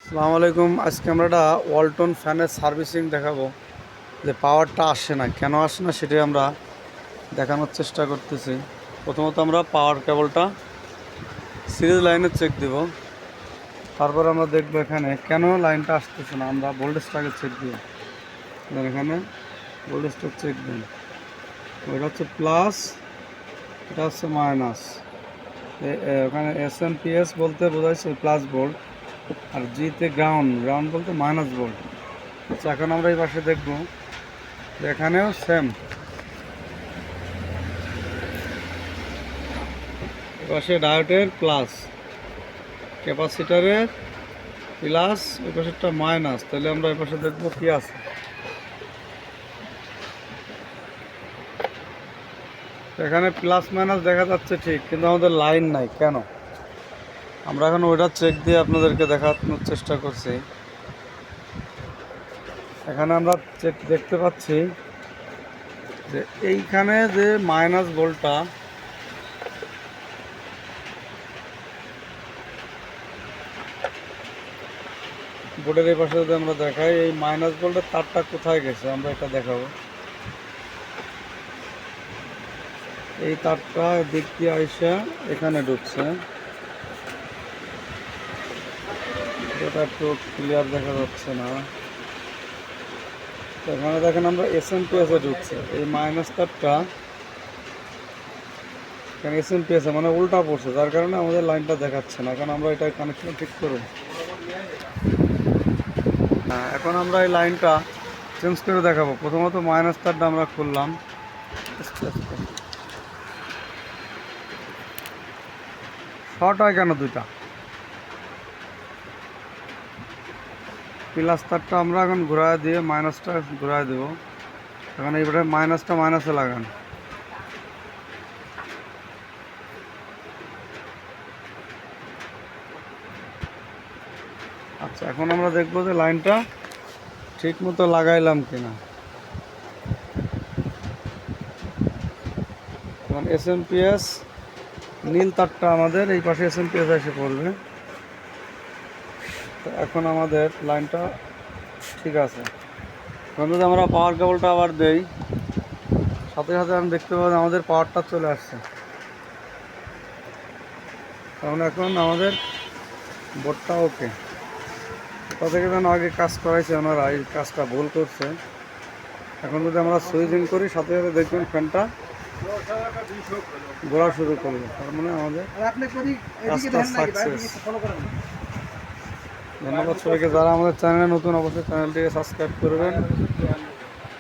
আসসালামু আলাইকুম। আজকে আমরা একটা ওয়ালটন ফ্যানের সার্ভিসিং দেখাবো, যে পাওয়ারটা আসে না, কেন আসে না সেটাই আমরা দেখানোর চেষ্টা করতেছি। প্রথমত আমরা পাওয়ার কেবলটা সিরিজ লাইনে চেক দেব, তারপর আমরা দেখবো এখানে কেন লাইনটা আসতেছে না। আমরা ভোল্টেজটাকে চেক দিব। এখানে ভোল্টেজটা চেক দিন, ওইটা হচ্ছে প্লাস, এটা হচ্ছে মাইনাস। ওখানে এসএমপিএস বলতে বোঝাচ্ছে প্লাস ভোল্ট, আর জিতে গ্রাউন্ড, গ্রাউন্ড বলতে মাইনাস ভোল্ট। আচ্ছা, এখন আমরা এই পাশে দেখব, এখানেও সেম। এপাশে ডায়োডের প্লাস, ক্যাপাসিটারের প্লাস, ওই পাশেরটা মাইনাস। তাহলে আমরা এই পাশে দেখবো কি আছে। এখানে প্লাস মাইনাস দেখা যাচ্ছে ঠিক, কিন্তু আমাদের লাইন নাই কেন। আমরা এখন ওইটা চেক দিয়ে আপনাদেরকে দেখানোর চেষ্টা করছি। এখানে আমরা চেক দেখতে পাচ্ছি যে এইখানে যে মাইনাস ভোল্টটা, বোর্ডের এই পাশে যদি আমরা দেখাই, এই মাইনাস ভোল্টের তারটা কোথায় গেছে আমরা এটা দেখাবো। এই তারটা দিক দিয়ে আইসা এখানে ঢুকছে, এটা একটু ক্লিয়ার দেখা যাচ্ছে না। তো এখানে দেখেন আমরা এসএমপিএসে ঢুকছে, এই মাইনাস তারটা এখানে এসএমপিএসে মানে উল্টা পড়ছে, যার কারণে আমাদের লাইনটা দেখাচ্ছে না। এখন আমরা এটা কানেকশন ঠিক করব। হ্যাঁ, এখন আমরা এই লাইনটা চেঞ্জ করে দেখাবো। প্রথমত মাইনাস তারটা আমরা খুললাম, শর্ট হয় কেন দুইটা। প্লাস তারটা আমরা এখন ঘুরায় দিয়ে মাইনাসটা ঘুরায় দেব। এখন এইবারে মাইনাসটা মাইনাসে লাগান। আচ্ছা, এখন আমরা দেখবো যে লাইনটা ঠিক মতো লাগাইলাম কিনা। এখন এসএমপিএস নীল তারটা আমাদের এই পাশে এসএমপিএস এসে পড়বে। তো এখন আমাদের লাইনটা ঠিক আছে। এখন যদি আমরা পাওয়ার কেবলটা আবার দেই, সাথে সাথে আমি দেখতে পাবো আমাদের পাওয়ারটা চলে আসছে। কারণ এখন আমাদের বোর্ডটা ওকে। তা থেকে যেন আগে কাজ করাইছে, ওনারা এই কাজটা ভুল করছে। এখন যদি আমরা সুইচিং করি, সাথে সাথে দেখবেন ফ্যানটা ঘোরা শুরু করবে, তার মানে আমাদের কাজটা সাকসেস। ধন্যবাদ সবাইকে। যারা আমাদের চ্যানেলে নতুন, অবশ্যই চ্যানেলটিকে সাবস্ক্রাইব করবেন,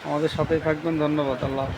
আমাদের সাথেই থাকবেন। ধন্যবাদ। আল্লাহ হাফেজ।